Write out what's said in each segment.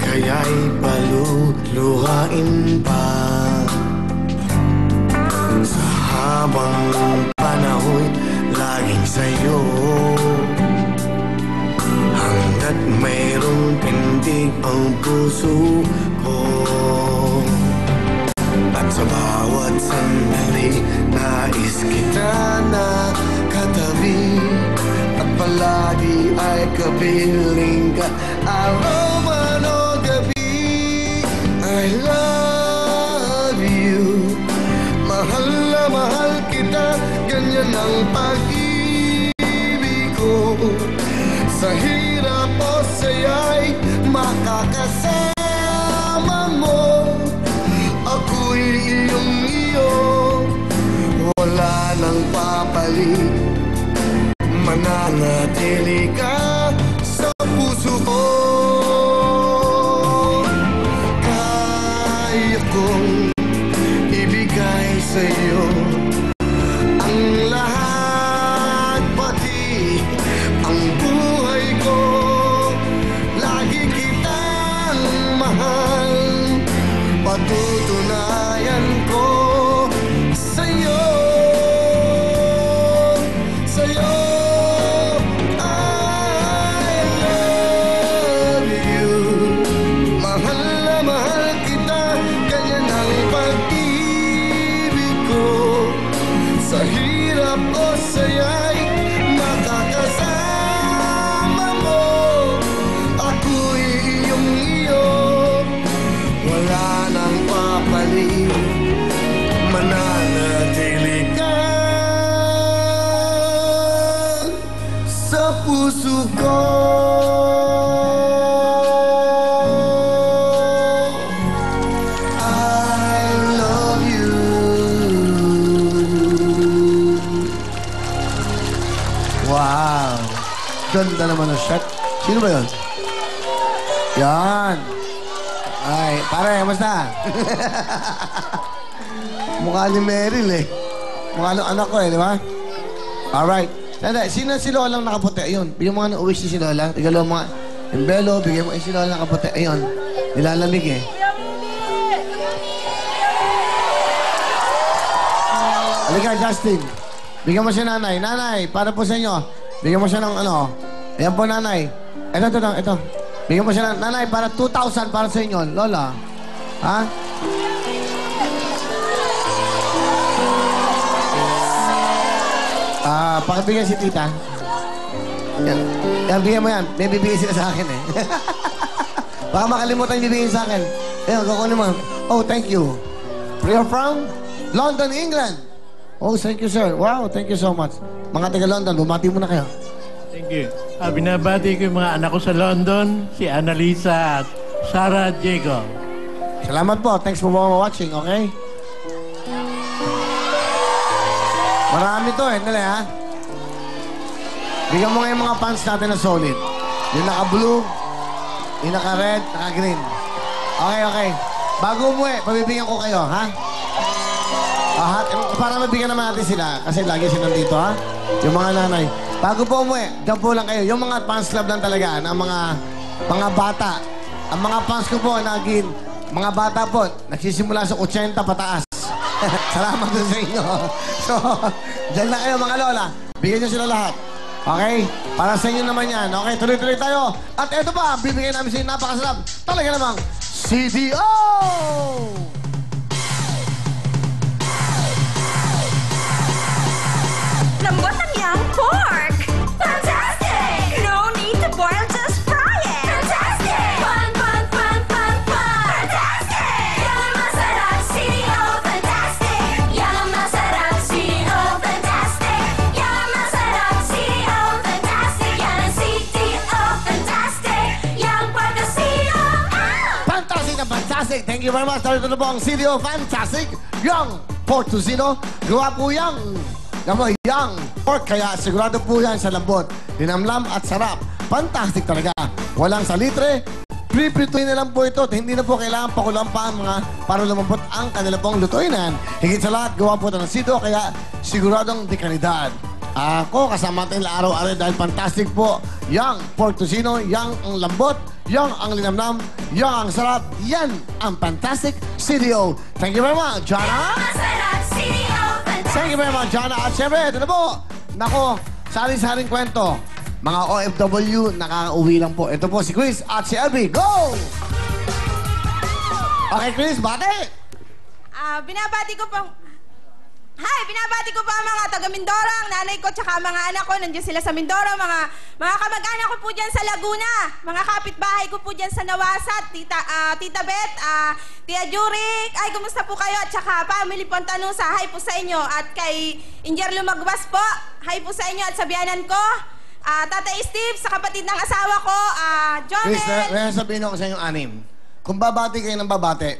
kaya'y paluluhain pa. Sa habang panahon, laging sa'yo. Hanggat mayroong tindig ang puso ko. At sa bawat sandali, nais kita na katabi. At palagi ay kapiling ka, araw man o gabi. I love you. Mahal na mahal kita, ganyan ang pag-ibig ko. Sa hirap o saya'y makakasama mo. Ako'y iyong iyo, wala nang papalit. Mananatili ka sa puso ko. Kaya kong ibigay sa'yo ang lahat, pati ang buhay ko. Lagi kitang mahal, patutunayan ko sa'yo. Sa'yo I love you. Mahal na mahal kita, ganyan ang pag-ibig ko. Sa hirap o saya'y makakasama mo. Ako'y iyong iyo, wala nang papalit. Mananatili ka sa puso ko. I love you. Wow! Ganda naman ang shot. Sino ba yun? Yan! Ay, pare, kamusta? Mukha ni Meryl eh. Mukha ng anak ko eh, di ba? Alright. Sino si Lolang nakaputi? Ayun. Bigyan mo nga ng uwis si Lola. Igalaw mo nga. Yung belo, bigyan mo si Lola nakaputi. Ayun. Nilalamig eh. Halika, Justin. Bigyan mo si Nanay. Nanay, para po sa inyo. Bigyan mo siya ng ano. Ayan po, Nanay. Ito. Bigyan mo siya ng Nanay, para 2,000 para sa inyo. Lola. Ha? Pakibigyan si Tita. Yan. Yan, bigyan mo yan. May bibigyan sila sa akin eh. Baka makalimutan yung bibigyan sa akin. Ayan, kukunin mo. Oh, thank you. You're from London, England. Oh, thank you, sir. Wow, thank you so much. Mga taga London, bumati mo na kayo. Thank you. Binabati ko yung mga anak ko sa London, si Annalisa at Sarah Diego. Salamat po. Thanks for watching, okay? Marami to eh. Dali ha? Bigyan mo nga yung mga fans natin na solid. Yung naka-blue, yung naka-red, naka-green. Okay. Bago umuwi, pabibigyan ko kayo, ha? Para mabigyan naman natin sila. Kasi lagi sila dito, ha? Yung mga nanay. Bago po umuwi, dyan po lang kayo. Yung mga fans club lang talaga, ng mga bata. Ang mga fans ko po, mga bata po, nagsisimula sa 80 pataas. Salamat din sa inyo. So, dyan na kayo mga lola. Bigyan nyo sila lahat. Okay? Para sa inyo naman yan. Okay, tuloy-tuloy tayo. At eto pa, bibigyan namin sa inyo napakasarap. Talaga namang CDO! Lambot ang young pork! Fantastic! No need to boil, just fry it! Fantastic! Fun! Fantastic! Yan ang masarap, CDO! Fantastic! Yan ang masarap, CDO! Fantastic! Yan ang masarap, CDO! Fantastic! Yan ang CDO! Fantastic! Young pork na CDO! Fantastic na fantastic! Thank you very much. Tarito na po ang CDO Fantastic Young Pork Tocino. Gawa po yang young pork, kaya sigurado po yan sa lambot, linamlam at sarap. Fantastic talaga. Walang salitre. Pre-prituin na lang po ito. Hindi na po kailangan pakulang pa mga para lumambot ang kanila pong lutuinan. Higit sa lahat, gawa po ito ng sito, kaya siguradong dekalidad. Ako, kasama natin araw-araw dahil fantastic po. Young pork tocino, young ang lambot, Yang ang linamnam, yang ang sarap, yan ang Fantastic CDO. Thank you very much, Jana. Masarap CEO Fantastic. Thank you very much, Jana. At syempre, ito na po. Nako, sari-saring kwento. Mga OFW, nakaka-uwi lang po. Ito po si Chris at si Elby. Go! Okay, Chris, bate! Binabati ko po... Hi! Binabati ko po ang mga taga Mindoro, ang nanay ko tsaka mga anak ko. Nandiyan sila sa Mindoro. Mga kamag-anak ko po dyan sa Laguna. Mga kapitbahay ko po dyan sa Nawasat. Tita Beth, Tia Jurik. Ay, kumusta po kayo? At tsaka family Pontanusa. Hi po sa inyo. At kay Injer Lumagwas po. Hi po sa inyo at sa biyanan ko. Tatay Steve, sa kapatid ng asawa ko. Chris, Jonel. sabihin ako sa inyong anim. Kung babati kayo ng babate,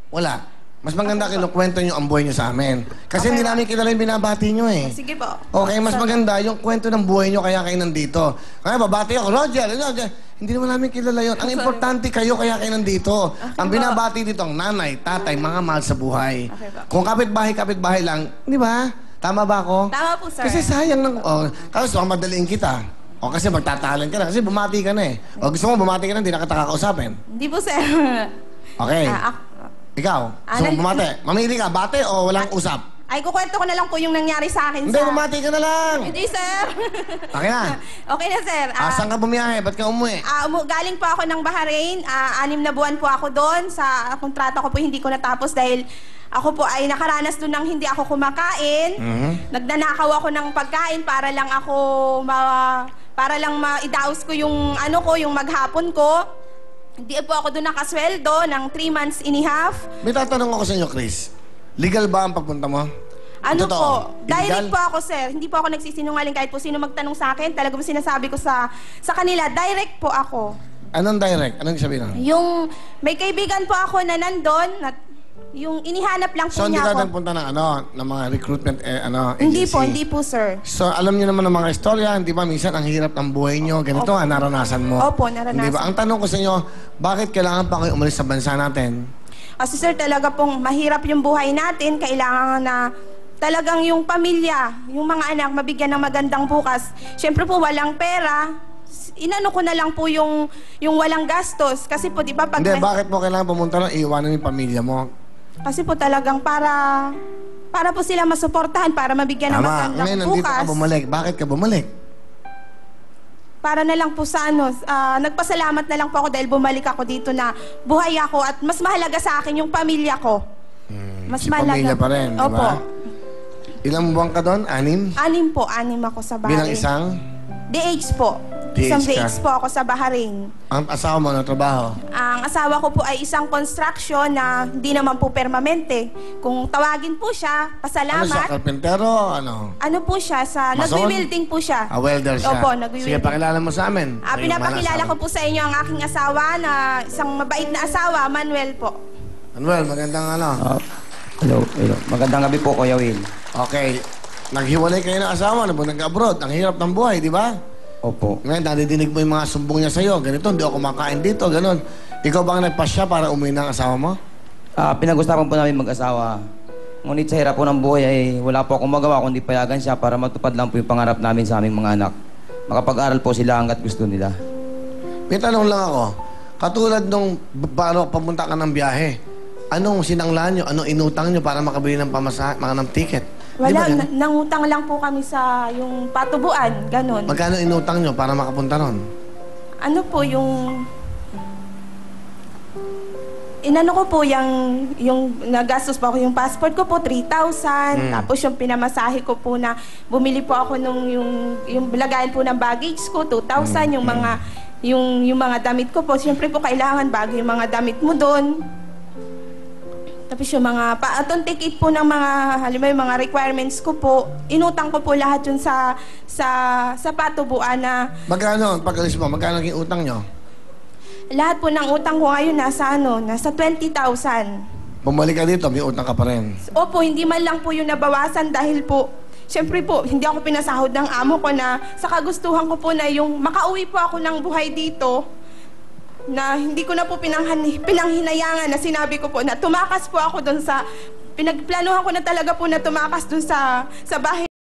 wala. Mas maganda kinukwento nyo ang buhay nyo sa amin. Kasi hindi namin kilala yung binabati nyo eh. Sige po. Okay, mas maganda yung kwento ng buhay nyo kaya kayo nandito. Kaya babati ako, Roger. Hindi naman namin kilala yun. Ang importante kayo kaya kayo nandito. Ang binabati dito ang nanay, tatay, mga mahal sa buhay. Okay po. Kung kapitbahay lang, di ba? Tama ba ako? Tama po, sir. Kasi sayang ng... kasi madaliin kita. Kasi magtatalan ka na. Kasi bumati ka na eh. Gusto mo bumati ka na, hindi na kita kakausapin. Hindi po, sir. Okay. Ikaw, gusto mo bumati? Mamili ka, bate o walang usap? Ay, kukwento ko na lang po yung nangyari sa akin Hindi, bumati ka na lang. Hindi, sir. Okay na. Okay na, sir. Saan ka bumiyahe? Ba't ka umuwi? Galing po ako ng Bahrain. 6 na buwan po ako doon. Sa kontrata ko po hindi ko natapos dahil ako po ay nakaranas doon ng hindi ako kumakain. Nagnanakaw ako ng pagkain para lang maidaos ko yung yung maghapon ko. Hindi po ako doon nakasweldo ng 3 months and a half. May tatanong ako sa inyo, Chris. Legal ba ang pagpunta mo? Ano Totoo? po? Illegal? Direct po ako, sir. Hindi po ako nagsisinungaling kahit po sino magtanong sa akin. Talagang sinasabi ko sa kanila, direct po ako. Anong direct? Anong sabihin nun? Yung may kaibigan po ako na nandun, yung inihanap lang po So, hindi niya ka ako. nagpunta ng mga recruitment Hindi agency? hindi po, sir. So, alam niyo naman ng mga istorya, di ba? Minsan, ang hirap ng buhay niyo. Ganito, naranasan mo. Opo, naranasan. Di ba? Ang tanong ko sa inyo, bakit kailangan pa kayo umalis sa bansa natin? Kasi sir, talaga pong mahirap yung buhay natin. Kailangan na talagang yung pamilya, yung mga anak, mabigyan ng magandang bukas. Siyempre po, walang pera. Inano ko na lang po yung walang gastos. Kasi po, di ba, pag... Hindi, bakit mo kailangan pumunta ron, iiwanan yung pamilya mo? Kasi po talagang para po sila masuportahan, para mabigyan ng magandang Ngayon, nandito bukas. ka bumalik. Bakit ka bumalik? Para na lang po sa nagpasalamat na lang po ako dahil bumalik ako dito na buhay ako at mas mahalaga sa akin yung pamilya ko. Mas Si pamilya pa rin, di ba? Opo. Ilang buwan ka doon? 6? 6 po, 6 ako sa Bahrain. Bilang isang? DH po. DH Isang ka? DH po ako sa Bahrain. Ang asawa mo na trabaho? Ang asawa ko po ay isang construction na hindi naman po permanente. Kung tawagin po siya, Ano siya? pasalamat. Karpentero? Ano? Ano po siya? Mason? Nagwi-welding po siya. Welder siya. Opo, Sige, nagwi-welding. pakilala mo sa amin. Pinapakilala ko po sa inyo ang aking asawa na isang mabait na asawa, Manuel po. Manuel, magandang Hello. Magandang gabi po, Kuya Will. Okay. Naghiwalay kayo ng asawa, nag-abroad. Ang hirap ng buhay, di ba? Opo. Ngayon, nadidinig mo yung mga sumbong niya sa'yo. Ganito, hindi ako kumakain dito, ganun. Ikaw bang nagpasya para umuwi ng asawa mo? Pinag-usapan po namin mag-asawa. Ngunit sa hirap po ng buhay ay wala po akong magawa kundi payagan siya para matupad lang po yung pangarap namin sa aming mga anak. Makapag-aral po sila hanggat gusto nila. May tanong lang ako. Katulad nung paano pamunta ka ng biyahe, anong sinanglaan nyo? Anong inutang nyo para makabili ng pamasahe, ng ticket? Di ba Wala, ganun? nangutang lang po kami sa yung patubuan, ganun. Magkano inutang nyo para makapunta ron? Ano po yung... Inano ko po yung nagastos po ako yung passport ko po 3,000. Tapos yung pinamasahe ko po na bumili po ako nung yung lagayan po ng baggage ko 2,000 yung mga damit ko po. Siyempre po kailangan bago yung mga damit mo doon. Tapos yung mga atong ticket po ng mga halimbawa yung mga requirements ko po, inutang ko po lahat yun sa patubuan na Magkano, pag-alis mo, magkano yung utang nyo? lahat po ng utang ko ngayon nasa 20,000. Bumalik ka dito, may utang ka pa rin. Opo, hindi man lang po yung nabawasan dahil po, siyempre po, hindi ako pinasahod ng amo ko na sa kagustuhan ko po na yung makauwi po ako ng buhay dito na hindi ko na po pinanghinayangan na sinabi ko po na tumakas po ako doon sa, pinagplanuhan ko na talaga po na tumakas doon sa bahay